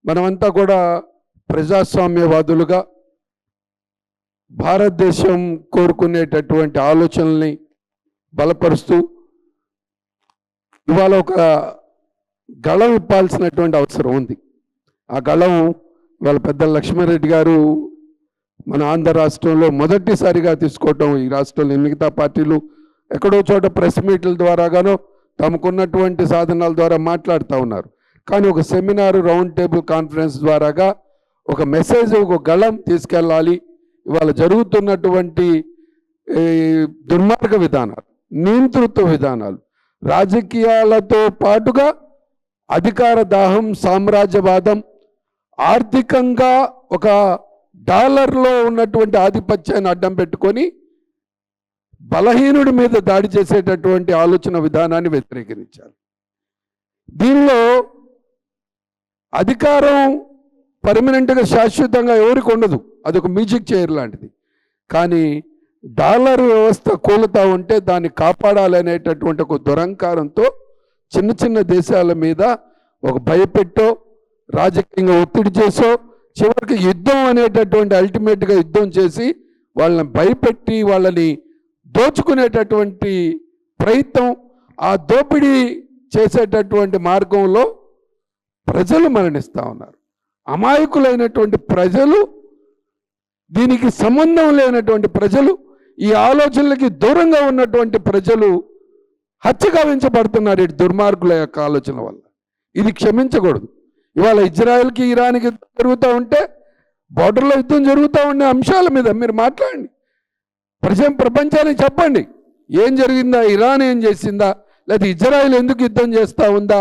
మనమంతా కూడా ప్రజాస్వామ్యవాదులుగా భారతదేశం కోరుకునేటటువంటి ఆలోచనల్ని బలపరుస్తూ ఇవాళ ఒక గళం ఇప్పాల్సినటువంటి అవసరం ఉంది. ఆ గళం ఇవాళ పెద్ద లక్ష్మారెడ్డి గారు మన ఆంధ్ర రాష్ట్రంలో మొదటిసారిగా తీసుకోవటం, ఈ రాష్ట్రంలో మిగతా పార్టీలు ఎక్కడో చోట ప్రెస్ మీట్ల ద్వారాగానో తమకున్నటువంటి సాధనాల ద్వారా మాట్లాడుతూ ఉన్నారు. కానీ ఒక సెమినార్, రౌండ్ టేబుల్ కాన్ఫరెన్స్ ద్వారాగా ఒక మెసేజ్, ఒక గళం తీసుకెళ్ళాలి. ఇవాళ జరుగుతున్నటువంటి దుర్మార్గ విధానాలు, నియంతృత్వ విధానాలు, రాజకీయాలతో పాటుగా అధికార దాహం, సామ్రాజ్యవాదం, ఆర్థికంగా ఒక డాలర్లో ఉన్నటువంటి ఆధిపత్యాన్ని అడ్డం పెట్టుకొని బలహీనుడి మీద దాడి చేసేటటువంటి ఆలోచన విధానాన్ని వ్యతిరేకించాలి. దీనిలో అధికారం పర్మనెంట్గా శాశ్వతంగా ఎవరికి ఉండదు, అదొక మ్యూజిక్ చైర్ లాంటిది. కానీ డాలర్ వ్యవస్థ కూలుతా ఉంటే దాన్ని కాపాడాలనేటటువంటి ఒక దురహంకారంతో చిన్న చిన్న దేశాల మీద ఒక భయపెట్టో, రాజకీయంగా ఒత్తిడి చేసో, చివరికి యుద్ధం అనేటటువంటి అల్టిమేట్గా యుద్ధం చేసి వాళ్ళని భయపెట్టి వాళ్ళని దోచుకునేటటువంటి ప్రయత్నం, ఆ దోపిడీ చేసేటటువంటి మార్గంలో ప్రజలు మరణిస్తూ ఉన్నారు. అమాయకులైనటువంటి ప్రజలు, దీనికి సంబంధం లేనటువంటి ప్రజలు, ఈ ఆలోచనలకి దూరంగా ఉన్నటువంటి ప్రజలు హత్య గావించబడుతున్నారు ఈ దుర్మార్గుల యొక్క ఆలోచన వల్ల. ఇది క్షమించకూడదు. ఇవాళ ఇజ్రాయెల్కి, ఇరాన్కి జరుగుతూ ఉంటే, బార్డర్లో యుద్ధం జరుగుతూ ఉండే అంశాల మీద మీరు మాట్లాడండి, ప్రపంచానికి చెప్పండి ఏం జరిగిందా, ఇరాన్ ఏం చేసిందా, లేదా ఇజ్రాయెల్ ఎందుకు యుద్ధం చేస్తూ ఉందా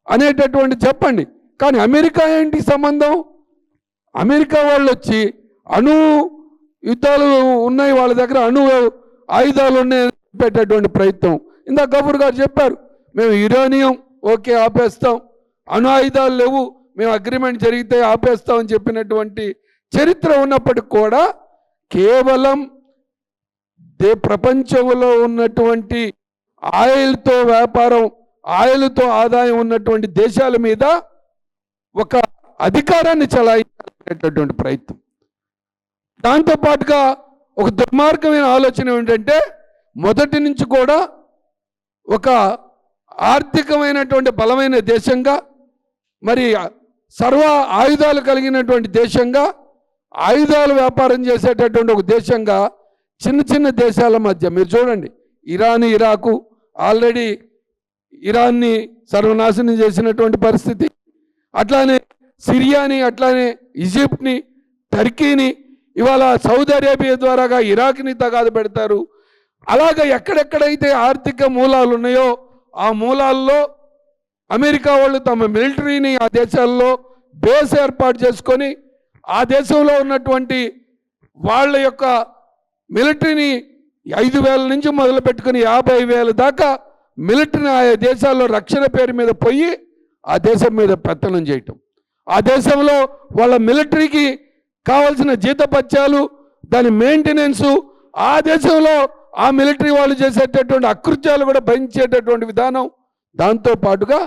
అనేటటువంటి చెప్పండి. కానీ అమెరికా ఏంటి సంబంధం? అమెరికా వాళ్ళు వచ్చి అణు యుద్ధాలు ఉన్నాయి, వాళ్ళ దగ్గర అణు ఆయుధాలు ఉన్నాయి పెట్టేటువంటి ప్రయత్నం. ఇందాక గఫూర్ గారు చెప్పారు, మేము యురేనియం ఓకే ఆపేస్తాం, అణు ఆయుధాలు లేవు, మేము అగ్రిమెంట్ జరిగితే ఆపేస్తామని చెప్పినటువంటి చరిత్ర ఉన్నప్పటికి కూడా కేవలం ప్రపంచంలో ఉన్నటువంటి ఆయిల్తో వ్యాపారం, ఆయిల్తో ఆదాయం ఉన్నటువంటి దేశాల మీద ఒక అధికారాన్ని చలాయించేటటువంటి ప్రయత్నం. దాంతోపాటుగా ఒక దుర్మార్గమైన ఆలోచన ఏంటంటే, మొదటి నుంచి కూడా ఒక ఆర్థికమైనటువంటి బలమైన దేశంగా, మరి సర్వ ఆయుధాలు కలిగినటువంటి దేశంగా, ఆయుధాలు వ్యాపారం చేసేటటువంటి ఒక దేశంగా చిన్న చిన్న దేశాల మధ్య మీరు చూడండి, ఇరాన్, ఇరాకు ఆల్రెడీ ఇరాన్ని సర్వనాశనం చేసినటువంటి పరిస్థితి, అట్లానే సిరియాని, అట్లానే ఈజిప్ట్ని, టర్కీని, ఇవాళ సౌదీ అరేబియా ద్వారాగా ఇరాక్ని తగాదు పెడతారు. అలాగా ఎక్కడెక్కడైతే ఆర్థిక మూలాలు ఉన్నాయో ఆ మూలాల్లో అమెరికా వాళ్ళు తమ మిలిటరీని ఆ దేశాల్లో బేస్ ఏర్పాటు చేసుకొని ఆ దేశంలో ఉన్నటువంటి వాళ్ళ యొక్క మిలిటరీని 5,000 నుంచి మొదలు పెట్టుకుని 50,000 దాకా మిలిటరీని ఆయా దేశాల్లో రక్షణ పేరు మీద పోయి ఆ దేశం మీద పెత్తనం చేయటం, ఆ దేశంలో వాళ్ళ మిలిటరీకి కావాల్సిన జీతపత్యాలు, దాని మెయింటెనెన్సు, ఆ దేశంలో ఆ మిలిటరీ వాళ్ళు చేసేటటువంటి అకృత్యాలు కూడా భరించేటటువంటి విధానం, దాంతో పాటుగా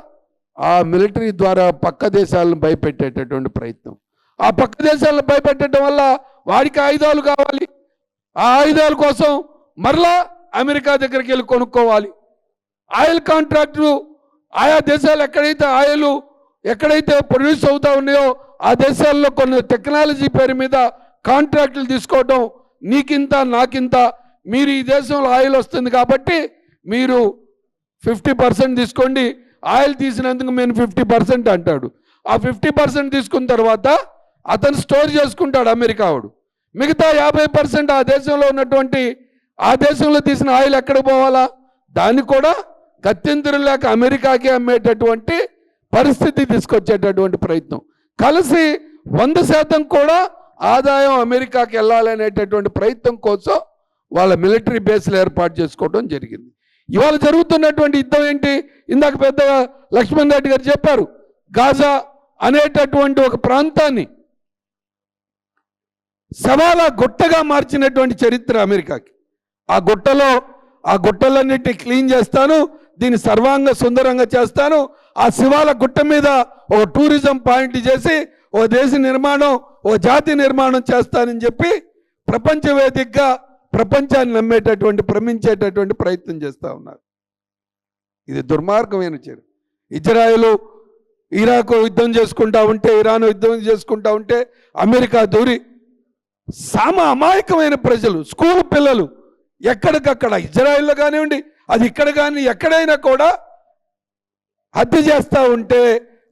ఆ మిలిటరీ ద్వారా పక్క దేశాలను భయపెట్టేటటువంటి ప్రయత్నం. ఆ పక్క దేశాలను భయపెట్టడం వల్ల వాడికి ఆయుధాలు కావాలి, ఆ ఆయుధాల కోసం మరలా అమెరికా దగ్గరికి వెళ్ళి కొనుక్కోవాలి. ఆయిల్ కాంట్రాక్టు, ఆయా దేశాలు ఎక్కడైతే ప్రొడ్యూస్ అవుతా ఉన్నాయో ఆ దేశాల్లో కొన్ని టెక్నాలజీ పేరు మీద కాంట్రాక్టులు తీసుకోవడం, నీకింత నాకింత, మీరు ఈ దేశంలో ఆయిల్ వస్తుంది కాబట్టి మీరు 50% తీసుకోండి, ఆయిల్ తీసినందుకు నేను 50% అంటాడు. ఆ 50% తీసుకున్న తర్వాత అతను స్టోర్ చేసుకుంటాడు అమెరికా వాడు. మిగతా 50% ఆ దేశంలో ఉన్నటువంటి, ఆ దేశంలో తీసిన ఆయిల్ ఎక్కడికి పోవాలా, దాన్ని కూడా గత్యంతరం లేక అమెరికాకి అమ్మేటటువంటి పరిస్థితి తీసుకొచ్చేటటువంటి ప్రయత్నం. కలిసి 100% కూడా ఆదాయం అమెరికాకి వెళ్ళాలనేటటువంటి ప్రయత్నం కోసం వాళ్ళ మిలిటరీ బేస్లు ఏర్పాటు చేసుకోవడం జరిగింది. ఇవాళ జరుగుతున్నటువంటి యుద్ధం ఏంటి? ఇందాక పెద్దగా లక్ష్మణ్ రెడ్డి గారు చెప్పారు, గాజా అనేటటువంటి ఒక ప్రాంతాన్ని సవాలా గుట్టగా మార్చినటువంటి చరిత్ర అమెరికాకి. ఆ గుట్టలన్నిటిని క్లీన్ చేస్తాను, దీన్ని సర్వాంగ సుందరంగా చేస్తాను, ఆ శివాల గుట్ట మీద ఒక టూరిజం పాయింట్ చేసి ఒక దేశ నిర్మాణం, ఒక జాతి నిర్మాణం చేస్తానని చెప్పి ప్రపంచ వేదికగా ప్రపంచాన్ని నమ్మేటటువంటి భ్రమించేటటువంటి ప్రయత్నం చేస్తూ ఉన్నారు. ఇది దుర్మార్గమైన చర్య. ఇజ్రాయెల్ ఇరాక్ యుద్ధం చేసుకుంటా ఉంటే, ఇరాన్ యుద్ధం చేసుకుంటా ఉంటే అమెరికా దూరి అమాయకమైన ప్రజలు, స్కూల్ పిల్లలు ఎక్కడికక్కడ ఇజ్రాయెల్లో కానివ్వండి, అది ఇక్కడ కానీ ఎక్కడైనా కూడా హత్య చేస్తూ ఉంటే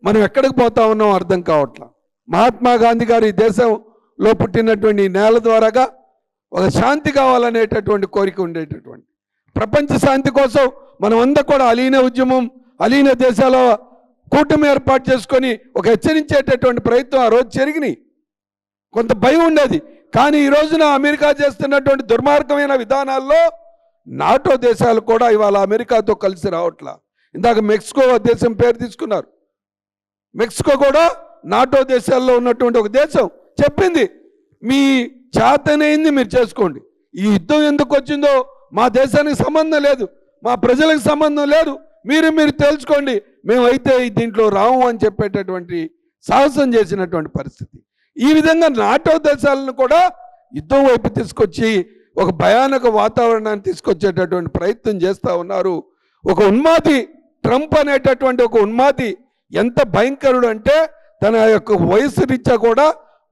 మనం ఎక్కడికి పోతా ఉన్నాం అర్థం కావట్లా. మహాత్మా గాంధీ గారు ఈ దేశంలో పుట్టినటువంటి నేల ద్వారాగా ఒక శాంతి కావాలనేటటువంటి కోరిక ఉండేటటువంటి, ప్రపంచ శాంతి కోసం మనం అంతా కూడా అలీన ఉద్యమం, అలీన దేశాల కూటమి ఏర్పాటు చేసుకొని ఒక హెచ్చరించేటటువంటి ప్రయత్నం ఆ రోజు జరిగినాయి. కొంత భయం ఉండేది. కానీ ఈ రోజున అమెరికా చేస్తున్నటువంటి దుర్మార్గమైన విధానాల్లో నాటో దేశాలు కూడా ఇవాళ అమెరికాతో కలిసి రావట్లా. ఇందాక మెక్సికో దేశం పేరు తీసుకున్నారు. మెక్సికో కూడా నాటో దేశాల్లో ఉన్నటువంటి ఒక దేశం చెప్పింది, మీ చేతనైంది మీరు చేసుకోండి, ఈ యుద్ధం ఎందుకు వచ్చిందో మా దేశానికి సంబంధం లేదు, మా ప్రజలకు సంబంధం లేదు, మీరు తెలుసుకోండి, మేమైతే దీంట్లో రాము అని చెప్పేటటువంటి సాహసం చేసినటువంటి పరిస్థితి. ఈ విధంగా నాటో దేశాలను కూడా యుద్ధం వైపు తీసుకొచ్చి ఒక భయానక వాతావరణాన్ని తీసుకొచ్చేటటువంటి ప్రయత్నం చేస్తూ ఉన్నారు. ఒక ఉన్మాది, ట్రంప్ అనేటటువంటి ఒక ఉన్మాది ఎంత భయంకరుడు అంటే తన యొక్క వయసు రీత్యా కూడా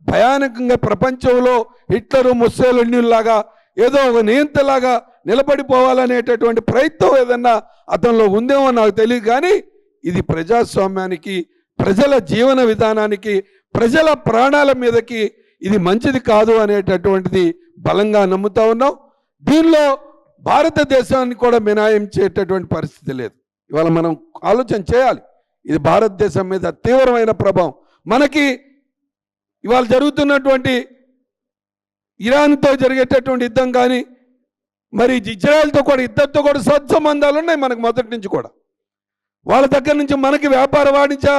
భయానకంగా ప్రపంచంలో హిట్లరు, ముస్సోలినీలాగా ఏదో ఒక నియంతలాగా నిలబడిపోవాలనేటటువంటి ప్రయత్నం ఏదన్నా అతనిలో ఉందేమో నాకు తెలియదు. కానీ ఇది ప్రజాస్వామ్యానికి, ప్రజల జీవన విధానానికి, ప్రజల ప్రాణాల మీదకి ఇది మంచిది కాదు అనేటటువంటిది బలంగా నమ్ముతా ఉన్నాం. దీనిలో భారతదేశాన్ని కూడా మినహాయించేటటువంటి పరిస్థితి లేదు. ఇవాళ మనం ఆలోచన చేయాలి. ఇది భారతదేశం మీద తీవ్రమైన ప్రభావం. మనకి ఇవాళ జరుగుతున్నటువంటి ఇరాన్తో జరిగేటటువంటి యుద్ధం కానీ, మరి ఇజ్రాయెల్తో కూడా ఇద్దరితో కూడా సత్సంబంధాలు ఉన్నాయి మనకు మొదటి నుంచి కూడా. వాళ్ళ దగ్గర నుంచి మనకి వ్యాపార వాణిజ్య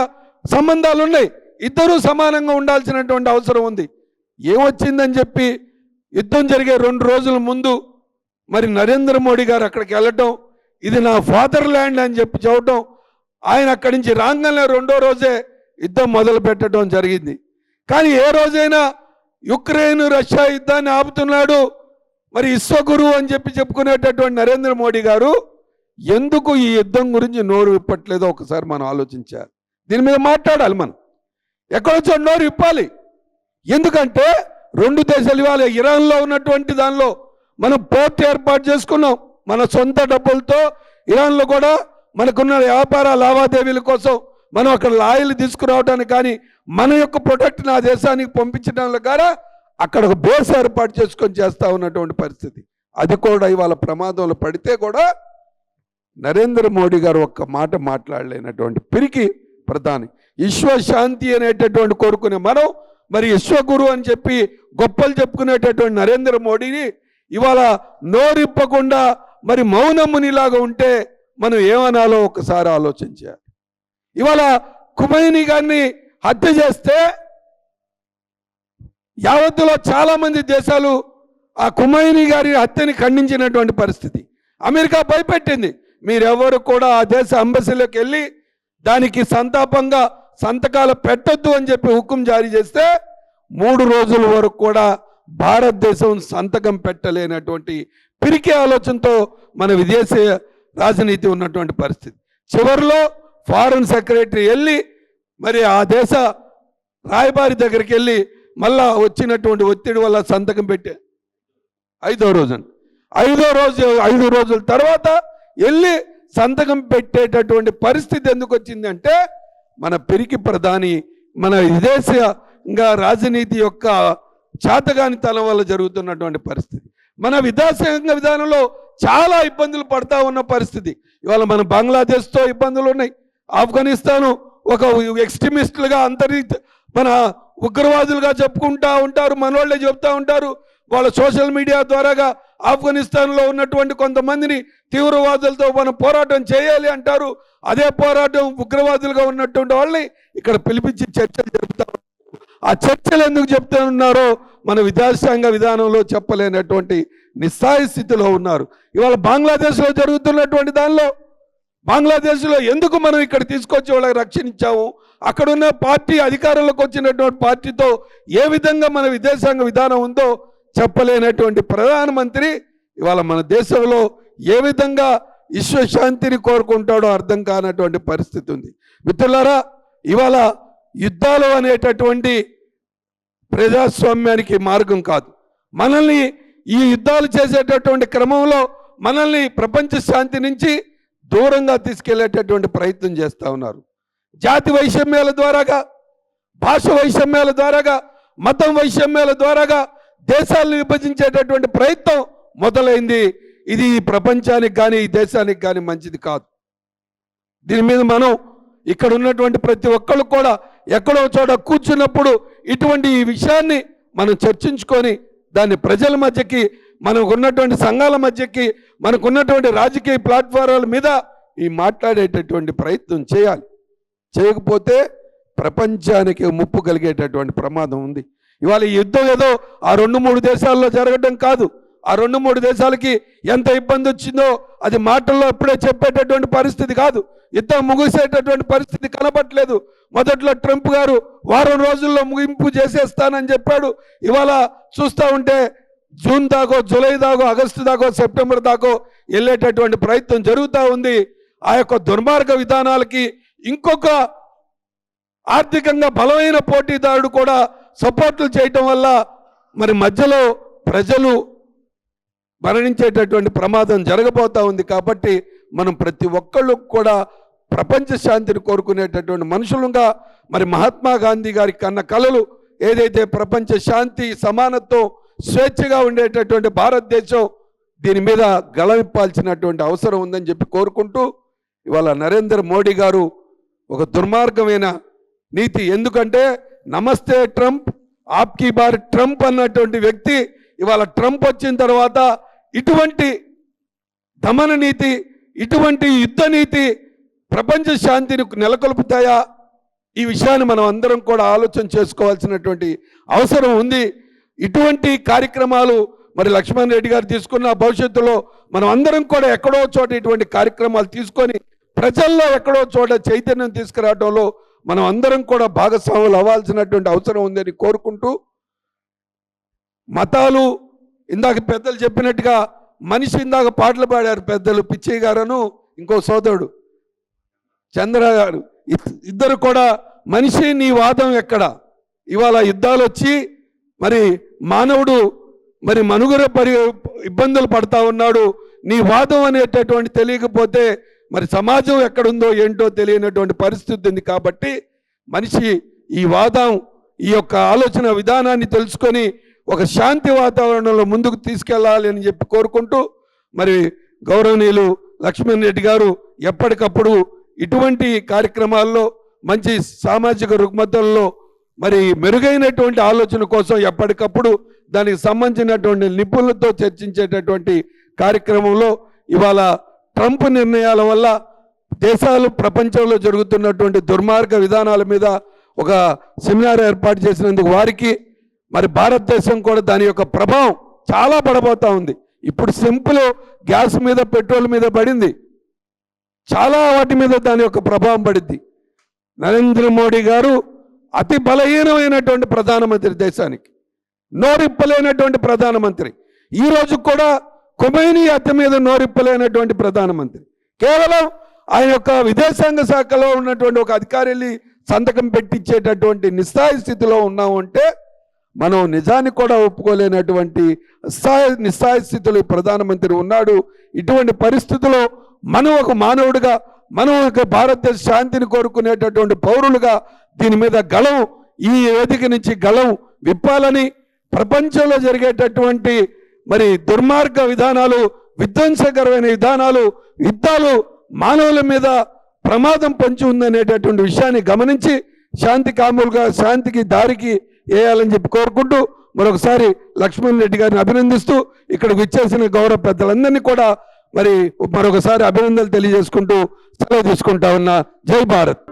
సంబంధాలు ఉన్నాయి. ఇద్దరూ సమానంగా ఉండాల్సినటువంటి అవసరం ఉంది. ఏమొచ్చిందని చెప్పి యుద్ధం జరిగే 2 రోజుల ముందు మరి నరేంద్ర మోడీ గారు అక్కడికి వెళ్ళటం, ఇది నా ఫాదర్ ల్యాండ్ అని చెప్పి చెప్పడం, ఆయన అక్కడి నుంచి రాగానే 2వ రోజే యుద్ధం మొదలు పెట్టడం జరిగింది. కానీ ఏ రోజైనా యుక్రెయిన్ రష్యా యుద్ధాన్ని ఆపుతున్నాడు మరి విశ్వగురు అని చెప్పి చెప్పుకునేటటువంటి నరేంద్ర మోడీ గారు ఎందుకు ఈ యుద్ధం గురించి నోరు విప్పట్లేదో ఒకసారి మనం ఆలోచించాలి. దీని మీద మాట్లాడాలి. మనం ఎక్కడొచ్చో నోరు విప్పాలి. ఎందుకంటే 2 దేశాలు ఇవాళ ఇరాన్లో ఉన్నటువంటి దానిలో మనం పోర్ట్ ఏర్పాటు చేసుకున్నాం మన సొంత డబ్బులతో. ఇరాన్లో కూడా మనకున్న వ్యాపార లావాదేవీల కోసం మనం అక్కడ ఆయిల్ తీసుకురావడానికి కానీ మన యొక్క ప్రొడక్ట్ని ఆ దేశానికి పంపించడం ద్వారా అక్కడ ఒక బేస్ ఏర్పాటు చేసుకొని చేస్తూ ఉన్నటువంటి పరిస్థితి. అది కూడా ఇవాళ ప్రమాదంలో పడితే కూడా నరేంద్ర మోడీ గారు ఒక్క మాట మాట్లాడలేనటువంటి పిరికి ప్రధాని. విశ్వశాంతి అనేటటువంటి కోరుకునే మనం మరి విశ్వగురు అని చెప్పి గొప్పలు చెప్పుకునేటటువంటి నరేంద్ర మోడీని ఇవాళ నోరిప్పకుండా మరి మౌనమునిలాగా ఉంటే మనం ఏమనాలో ఒకసారి ఆలోచించాలి. ఇవాళ ఖుమైనీ గారిని హత్య చేస్తే యావత్తులో చాలామంది దేశాలు ఆ ఖుమైనీ గారి హత్యని ఖండించినటువంటి పరిస్థితి. అమెరికా భయపెట్టింది, మీరెవరు కూడా ఆ దేశ అంబసీలోకి వెళ్ళి దానికి సంతాపంగా సంతకాలు పెట్టొద్దు అని చెప్పి హుకుం జారీ చేస్తే 3 రోజుల వరకు కూడా భారతదేశం సంతకం పెట్టలేనటువంటి పిరికి ఆలోచనతో మన విదేశీ రాజనీతి ఉన్నటువంటి పరిస్థితి. చివరిలో ఫారెన్ సెక్రటరీ వెళ్ళి మరి ఆ దేశ రాయబారి దగ్గరికి వెళ్ళి మళ్ళా వచ్చినటువంటి ఒత్తిడి వల్ల సంతకం పెట్టే 5వ రోజు 5 రోజుల తర్వాత వెళ్ళి సంతకం పెట్టేటటువంటి పరిస్థితి ఎందుకు వచ్చిందంటే మన పిరికి ప్రధాని, మన విదేశీయంగా రాజనీతి యొక్క చేతగానితనం వల్ల జరుగుతున్నటువంటి పరిస్థితి. మన విదేశీయంగా విధానంలో చాలా ఇబ్బందులు పడతా ఉన్న పరిస్థితి. ఇవాళ మన బంగ్లాదేశ్తో ఇబ్బందులు ఉన్నాయి. ఆఫ్ఘనిస్తాను ఒక ఎక్స్ట్రీమిస్టులుగా మన ఉగ్రవాదులుగా చెప్పుకుంటూ ఉంటారు, మనోళ్ళే చెప్తూ ఉంటారు. వాళ్ళ సోషల్ మీడియా ద్వారాగా ఆఫ్ఘనిస్తాన్లో ఉన్నటువంటి కొంతమందిని తీవ్రవాదులతో మనం పోరాటం చేయాలి అంటారు. అదే పోరాటం ఉగ్రవాదులుగా ఉన్నటువంటి వాళ్ళని ఇక్కడ పిలిపించి చర్చలు జరుపుతా. ఆ చర్చలు ఎందుకు చెప్తూ ఉన్నారో మన విదేశాంగ విధానంలో చెప్పలేనటువంటి నిస్సాయ స్థితిలో ఉన్నారు. ఇవాళ బంగ్లాదేశ్లో జరుగుతున్నటువంటి దానిలో బంగ్లాదేశ్లో ఎందుకు మనం ఇక్కడ తీసుకొచ్చి వాళ్ళకి రక్షణించాము, అక్కడున్న పార్టీ అధికారంలోకి వచ్చినటువంటి పార్టీతో ఏ విధంగా మన విదేశాంగ విధానం ఉందో చెప్పలేనటువంటి ప్రధానమంత్రి ఇవాళ మన దేశంలో ఏ విధంగా విశ్వశాంతిని కోరుకుంటాడో అర్థం కానటువంటి పరిస్థితి ఉంది. మిత్రులారా, ఇవాళ యుద్ధాలు అనేటటువంటి ప్రజాస్వామ్యానికి మార్గం కాదు. మనల్ని ఈ యుద్ధాలు చేసేటటువంటి క్రమంలో మనల్ని ప్రపంచ శాంతి నుంచి దూరంగా తీసుకెళ్లేటటువంటి ప్రయత్నం చేస్తూ ఉన్నారు. జాతి వైషమ్యాల ద్వారాగా, భాష వైషమ్యాల ద్వారాగా, మతం వైషమ్యాల ద్వారాగా దేశాలను విభజించేటటువంటి ప్రయత్నం మొదలైంది. ఇది ఈ ప్రపంచానికి కానీ ఈ దేశానికి కానీ మంచిది కాదు. దీని మీద మనం ఇక్కడ ఉన్నటువంటి ప్రతి ఒక్కళ్ళు కూడా ఎక్కడో చోట కూర్చున్నప్పుడు ఇటువంటి ఈ విషయాన్ని మనం చర్చించుకొని దాన్ని ప్రజల మధ్యకి, మనకు ఉన్నటువంటి సంఘాల మధ్యకి, మనకు ఉన్నటువంటి రాజకీయ ప్లాట్ఫారాల మీద ఈ మాట్లాడేటటువంటి ప్రయత్నం చేయాలి. చేయకపోతే ప్రపంచానికి ముప్పు కలిగేటటువంటి ప్రమాదం ఉంది. ఇవాళ ఈ యుద్ధం ఏదో ఆ 2-3 దేశాల్లో జరగడం కాదు. ఆ 2-3 దేశాలకి ఎంత ఇబ్బంది వచ్చిందో అది మాటల్లో ఎప్పుడే చెప్పేటటువంటి పరిస్థితి కాదు. యుద్ధం ముగిసేటటువంటి పరిస్థితి కనబట్టలేదు. మొదట్లో ట్రంప్ గారు వారం రోజుల్లో ముగింపు చేసేస్తానని చెప్పాడు. ఇవాళ చూస్తూ ఉంటే జూన్ దాకో, జూలై దాకో, ఆగస్టు దాకో, సెప్టెంబర్ దాకో వెళ్ళేటటువంటి ప్రయత్నం జరుగుతూ ఉంది. ఆ యొక్క దుర్మార్గ విధానాలకి ఇంకొక ఆర్థికంగా బలమైన పోటీదారుడు కూడా సపోర్ట్లు చేయటం వల్ల మరి మధ్యలో ప్రజలు మరణించేటటువంటి ప్రమాదం జరగబోతూ ఉంది. కాబట్టి మనం ప్రతి ఒక్కళ్ళు కూడా ప్రపంచ శాంతిని కోరుకునేటటువంటి మనుషులుగా మరి మహాత్మా గాంధీ గారి కన్న కలలు ఏదైతే ప్రపంచ శాంతి, సమానత్వం, స్వేచ్ఛగా ఉండేటటువంటి భారతదేశం, దీని మీద గళమిప్పాల్సినటువంటి అవసరం ఉందని చెప్పి కోరుకుంటూ ఇవాళ నరేంద్ర మోడీ గారు ఒక దుర్మార్గమైన నీతి, ఎందుకంటే నమస్తే ట్రంప్, ఆప్కీ బార్ ట్రంప్ అన్నటువంటి వ్యక్తి ఇవాళ ట్రంప్ వచ్చిన తర్వాత ఇటువంటి దమన నీతి, ఇటువంటి యుద్ధ నీతి ప్రపంచ శాంతిని నెలకొల్పుతాయా? ఈ విషయాన్ని మనం అందరం కూడా ఆలోచన చేసుకోవాల్సినటువంటి అవసరం ఉంది. ఇటువంటి కార్యక్రమాలు మరి లక్ష్మణ్ రెడ్డి గారు తీసుకున్న భవిష్యత్తులో మనం అందరం కూడా ఎక్కడో చోట ఇటువంటి కార్యక్రమాలు తీసుకొని ప్రజల్లో ఎక్కడో చోట చైతన్యం తీసుకురావడంలో మనం అందరం కూడా భాగస్వాములు అవ్వాల్సినటువంటి అవసరం ఉందని కోరుకుంటూ, మతాలు ఇందాక పెద్దలు చెప్పినట్టుగా మనిషి ఇందాక పాటలు పాడారు పెద్దలు, పిచ్చయ్య గారును ఇంకో సోదరుడు చంద్ర గారు, ఇద్దరు కూడా మనిషి నీ వాదం ఎక్కడ? ఇవాళ యుద్ధాలు వచ్చి మరి మానవుడు మరి మనుగడ ఇబ్బందులు పడతా ఉన్నాడు. నీ వాదం అనేటటువంటి తెలియకపోతే మరి సమాజం ఎక్కడుందో ఏంటో తెలియనటువంటి పరిస్థితి ఉంది. కాబట్టి మనిషి ఈ వాదం, ఈ యొక్క ఆలోచన విధానాన్ని తెలుసుకొని ఒక శాంతి వాతావరణంలో ముందుకు తీసుకెళ్ళాలి అని చెప్పి కోరుకుంటూ, మరి గౌరవనీయులు లక్ష్మణ్ రెడ్డి గారు ఎప్పటికప్పుడు ఇటువంటి కార్యక్రమాల్లో మంచి సామాజిక రుగ్మతల్లో మరి మెరుగైనటువంటి ఆలోచన కోసం ఎప్పటికప్పుడు దానికి సంబంధించినటువంటి నిపుణులతో చర్చించేటటువంటి కార్యక్రమంలో ఇవాళ ట్రంప్ నిర్ణయాల వల్ల దేశాలు ప్రపంచంలో జరుగుతున్నటువంటి దుర్మార్గ విధానాల మీద ఒక సెమినార్ ఏర్పాటు చేసినందుకు వారికి, మరి భారతదేశం కూడా దాని యొక్క ప్రభావం చాలా పడబోతూ ఉంది. ఇప్పుడు సింపుల్ గ్యాస్ మీద, పెట్రోల్ మీద పడింది, చాలా వాటి మీద దాని యొక్క ప్రభావం పడింది. నరేంద్ర మోడీ గారు అతి బలహీనమైనటువంటి ప్రధానమంత్రి, దేశానికి నోరిప్పలేనటువంటి ప్రధానమంత్రి. ఈరోజు కూడా ఖొమైనీ హత్య మీద నోరిప్పలేనటువంటి ప్రధానమంత్రి. కేవలం ఆయన యొక్క విదేశాంగ శాఖలో ఉన్నటువంటి ఒక అధికారి సంతకం పెట్టించేటటువంటి నిస్సాయ స్థితిలో ఉన్నాము అంటే మనం నిజాన్ని కూడా ఒప్పుకోలేనటువంటి నిస్సాయ స్థితిలో ప్రధానమంత్రి ఉన్నాడు. ఇటువంటి పరిస్థితుల్లో మనం ఒక మానవుడిగా, మనం ఒక భారతదేశ శాంతిని కోరుకునేటటువంటి పౌరులుగా దీని మీద గళం, ఈ వేదిక నుంచి గళం విప్పాలని, ప్రపంచంలో జరిగేటటువంటి మరి దుర్మార్గ విధానాలు, విధ్వంసకరమైన విధానాలు, యుద్ధాలు మానవుల మీద ప్రమాదం పొంచి ఉందనేటటువంటి విషయాన్ని గమనించి శాంతి కాములుగా శాంతికి దారికి వేయాలని చెప్పి కోరుకుంటూ మరొకసారి లక్ష్మణ్ రెడ్డి గారిని అభినందిస్తూ ఇక్కడికి వచ్చేసిన గౌరవ పెద్దలందరినీ కూడా మరి మరొకసారి అభినందనలు తెలియజేసుకుంటూ సెలవు తీసుకుంటా ఉన్నా. జై భారత్.